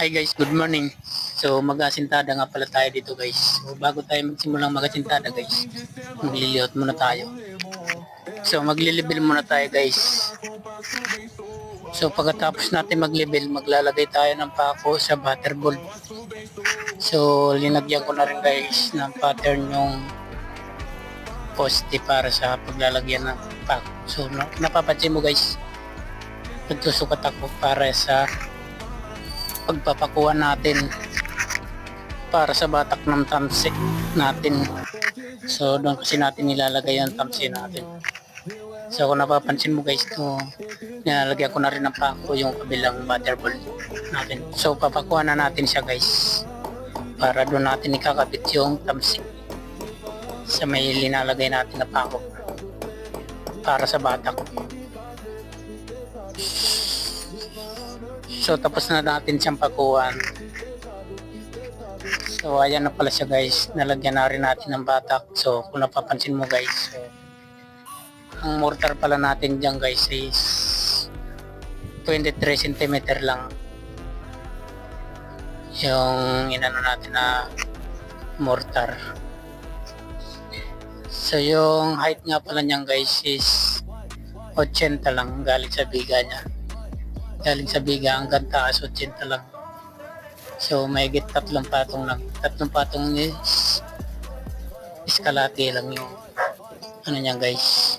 Hi guys, good morning. So mag-asintada nga pala tayo dito guys. So bago tayo magsimulang mag-asintada guys, magliliot muna tayo. So maglilibel muna tayo guys. So pagkatapos natin mag-level, maglalagay tayo ng pako sa butterball. So linagyan ko na rin guys ng pattern yung poste para sa paglalagyan ng pako. So napapansin mo guys, nagsusukat ako para sa pagpapakuha natin para sa batak ng tamsi natin. So doon kasi natin nilalagay yung tamsi natin. So kung napapansin mo guys, nilalagyan ko na rin ng pako yung kabilang butterball natin. So papakuha na natin siya guys para doon natin ikakabit yung tamsi sa may linalagay natin na pako para sa batak. So tapos na natin siyang pakuhan. So ayan na pala siya guys, nalagyan na rin natin ng batak. So kung napapansin mo guys, so, ang mortar pala natin dyan guys is 23 cm lang yung inano natin na mortar. So yung height nga pala niyan guys is 80 lang galing sa biga niya. Galing sa biga hanggang taas 80 lang. So may higit 3 patong lang. 3 patong is iskalate lang yung ano niyan guys.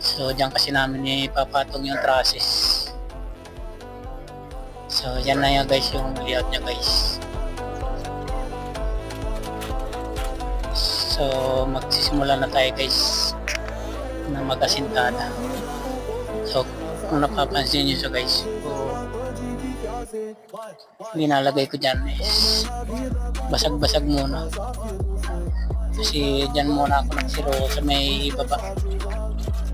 So diyan kasi namin ipapatong yung trusses. So yan na yan guys yung layout niya guys. So magsisimula na tayo guys na mag-asintada. So kung napapansin nyo siya guys, so ginalagay ko dyan is basag-basag muna kasi dyan muna ako nagsiro sa may baba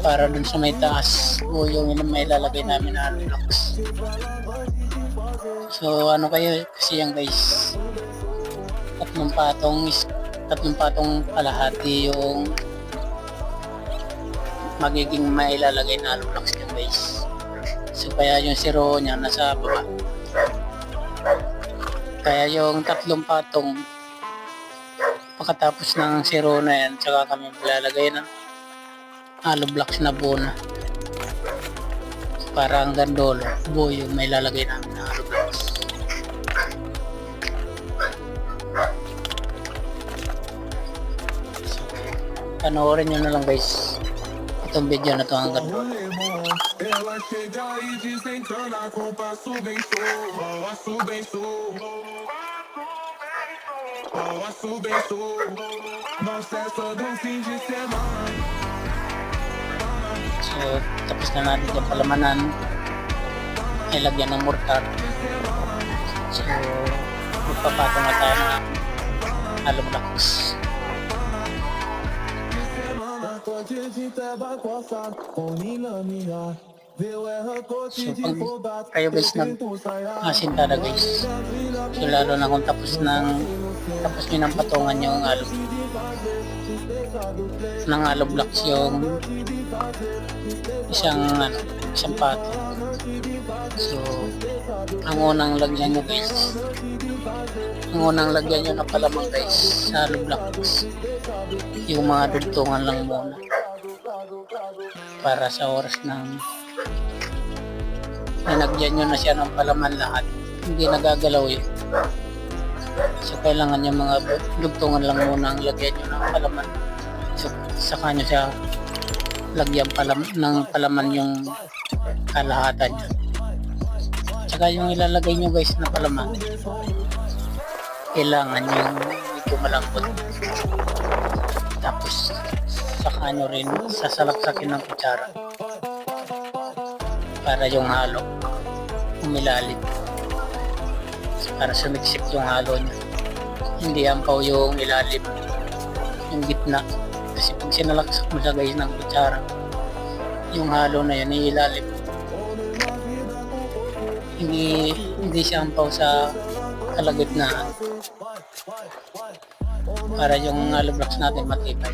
para dun sa may taas o yung may lalagay namin na blocks. So ano kayo kasi yan guys, 3 patong kalahati yung magiging may lalagay na blocks yan guys. So kaya yung zero niya nasa baba. Kaya yung 3 patong pagkatapos ng zero na yan, tsaka kami maglalagay ng hollow blocks na buo na. Para hanggang dulo, buo yung may lalagay namin na hollow blocks. So, panoorin nyo na lang guys itong video na to hanggang dulo. Ela chega e desencana com passo bem show, passo bem show, passo bem show, na festa do fim de semana. So tapos na natin yung palamanan, ilagyan ng mortar. So magpapatong na tayo ng hollow blocks. So pag kayo guys nag-asintada guys, so lalo na kung tapos nyo ng patungan yung hollow blocks yung isang patong. So ang unang lagyan nyo guys, na palamang guys sa hollow blocks yung mga dugtungan lang muna para sa oras ng linagyan nyo na siya ng palaman lahat, hindi nagagalaw yun. So kailangan yung mga dugtungan lang muna ang lagyan nyo ng palaman. So saka nyo siya lagyan ng palaman yung kalahatan nyo. Saka yung ilalagay nyo guys na palaman, kailangan yung medyo malambot. Tapos saka nyo rin sasalaksakin ng kutsara para yung halo umilalim, para sumiksik yung halo niya, hindi ampaw yung ilalim, yung gitna. Kasi pag sinalaksak mo siya guys ng kutsara, yung halo na yun ilalim, hindi siya ampaw sa kalagitnaan para yung hollow blocks natin matibay.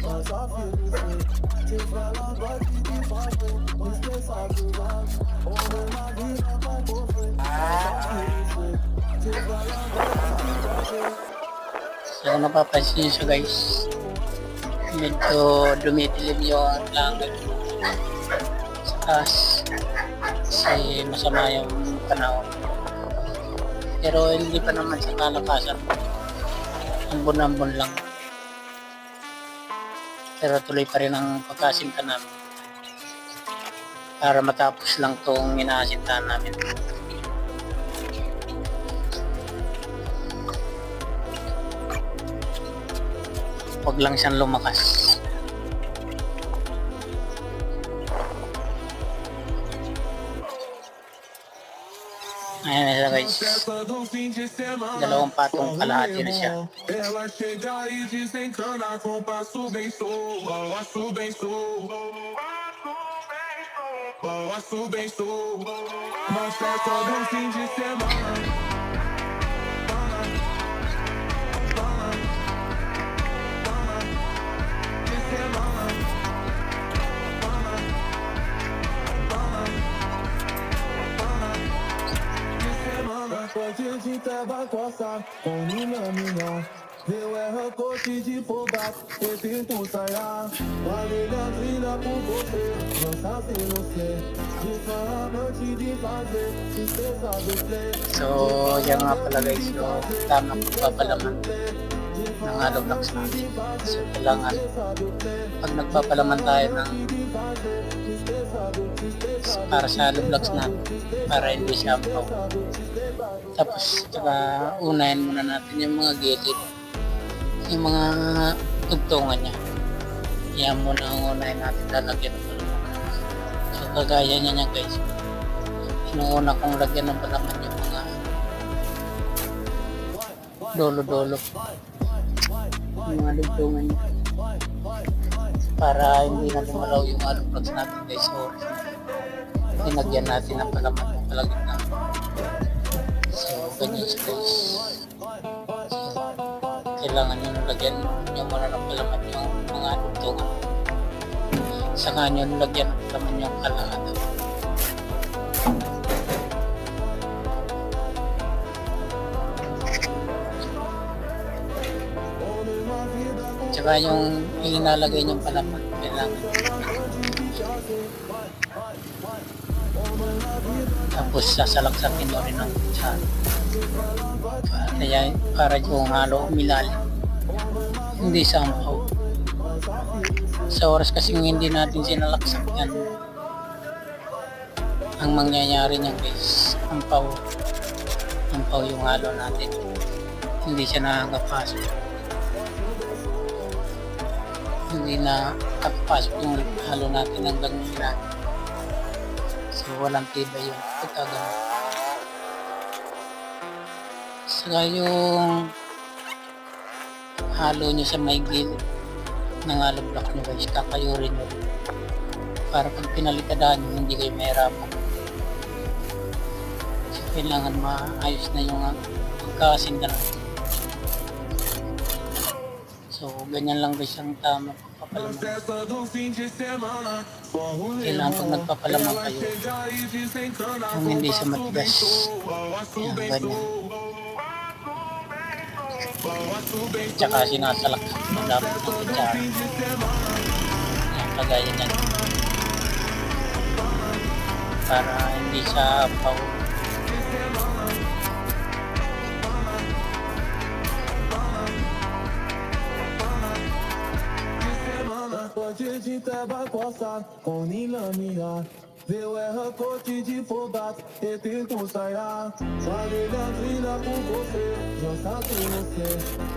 So kung napapansin nyo siya guys, medyo dumidilim yung langit sa taas kasi masama yung panahon. Pero hindi pa naman sa kalakasan, ambon-ambon lang. Pero tuloy pa rin ang pagkasinta namin para matapos lang tong inaasintahan namin. Huwag lang siyang lumakas. Ayan na siya guys. Festa do fim de semana. Dalawang patong kalahati na siya. Ela chega e desencana com passo bem solto, passo bem solto, passo bem solto. Na festa do fim de semana. Pode de tabacoça, com mina minha. Eu erro coche de fogar, eu tento sair. Valeu por você, dança sem você. De falante de fazer, tristeza do play. So, yan nga pala guys, yung tamang pagpapalaman ng hollow blocks natin. So, kailangan pag nagpapalaman tayo ng para sa hollow blocks natin, para hindi siya ampaw. Tapos, saka unahin muna natin yung mga gilid, yung mga tugtungan niya. Yan muna ang unahin natin, lalagyan ng palaman. So, kagaya niya guys. Inuuna kong lagyan ng palaman yung mga dolo-dolo, yung mga dugtungan niya, para hindi na lumalaw yung hollow blocks natin guys. So, tinagyan natin ng palaman yung kalagitnaan. So, ganyan siya guys. So, kailangan nyo lagyan nyo muna ng palaman yung mga dugtungan. Saka nyo lagyan ng palaman yung kalahatan. Tsaka yung ilalagay niyong palaman, kailangan. Tapos sasalaksakin nyo rin ng kutsara. Kaya para yung halo umilalim, hindi sampaw. Sa oras kasing hindi natin sinalaksak yan, ang mangyayari niyan guys, ampaw yung halo natin, hindi siya nakakapasok, hindi na kapasok yung halo natin hanggang ilan. So walang tibay yung pagkagano. Saka yung halo nyo sa may gilid ng hollow block nyo guys, kakayurin nyo para pag pinalikadahan nyo hindi kayo mahirapan. So kailangan maayos na yung pagkasinta natin. So ganyan lang guys ang tamang pagpapalaman. Kailangan pag nagpapalaman kayo, kung hindi siya matigas, yan, ganyan. Tsaka sinasalaksak mo dapat ng kutsara. Yan, kagaya niyan. Para hindi siya ampaw. Pode de tabacoça, com nila minha. Eu erro coche de fogar, eu tento sair. Valeu por você, dança sem você.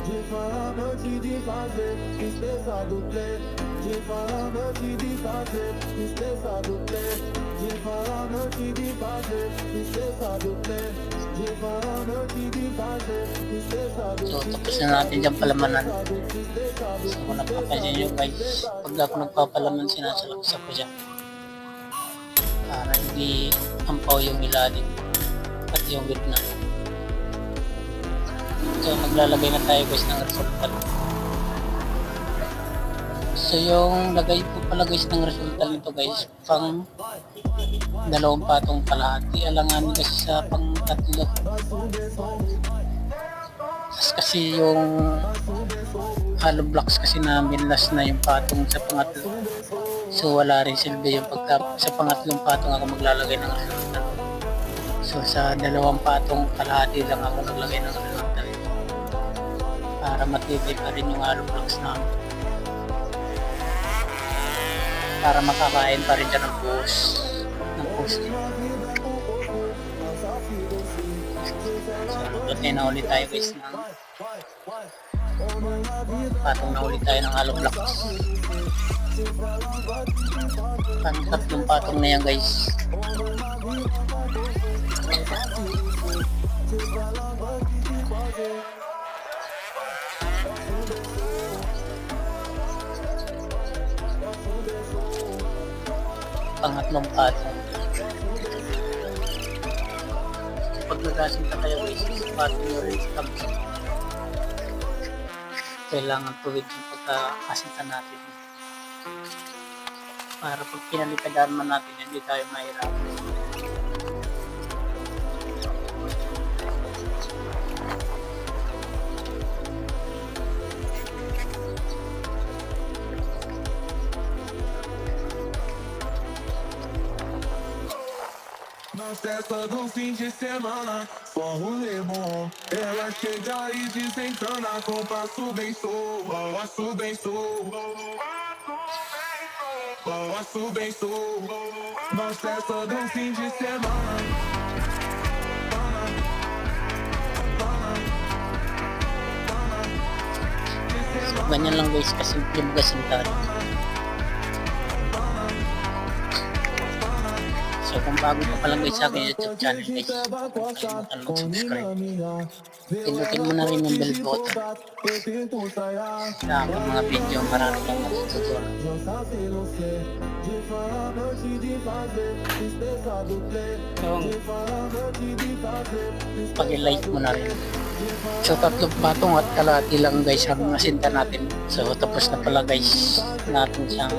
De falante de fazer, tristeza do play. De falante de fazer, tristeza do play. De falante de fazer, tristeza do play. De falante de fazer, tristeza do So tapos na natin dyan palamanan. So kung napapansin nyo guys, pag ako nagpapalaman, sinasalaksak ko siya para hindi ampaw yung ilalim at yung gitna. So maglalagay na tayo guys ng resultal. So yung lagay po pala guys ng resultal nito guys, pang dalawang patong kalahati. Alanganin kasi sa pang tatlo. blocks kasi yung hollow blocks kasi namin, last na yung patong sa pangatlo. So wala rin silbi yung pagka sa pangatlong patong ako maglalagay ng aluminum. So sa dalawang patong kalahati lang ako naglagay ng aluminum para matibay pa rin yung hollow blocks namin. Para makakain pa rin siya ng buhos ng poste. So naglatay na ulit tayo guys ng patong na ulit tayo ng hollow blocks. Tatlong patong na yan guys. Pangatlong patong. Pag nagasinta kayo guys, patong nyo rin sa tabi. Kailangan tuwid yung pagkakasinta natin para pag pinalipadahan man natin hindi tayo mahirapan. Na festa do fim de semana, só rolê bom. Ela chega e desencana com passo bem solto, passo bem solto, passo bem solto. Na festa do fim de semana. So ganyan lang guys, kasimple magasinta rin. So kung bago ka pa lang guys sa akin YouTube channel guys, huwag kalimutan mag-subscribe. Pinutin mo na rin yung bell button. Sa aking mga video, marami kang matututunan. So, pag-like mo na rin. So tatlong patong at kalahati lang guys ang nasinta natin. So tapos na pala guys natin siyang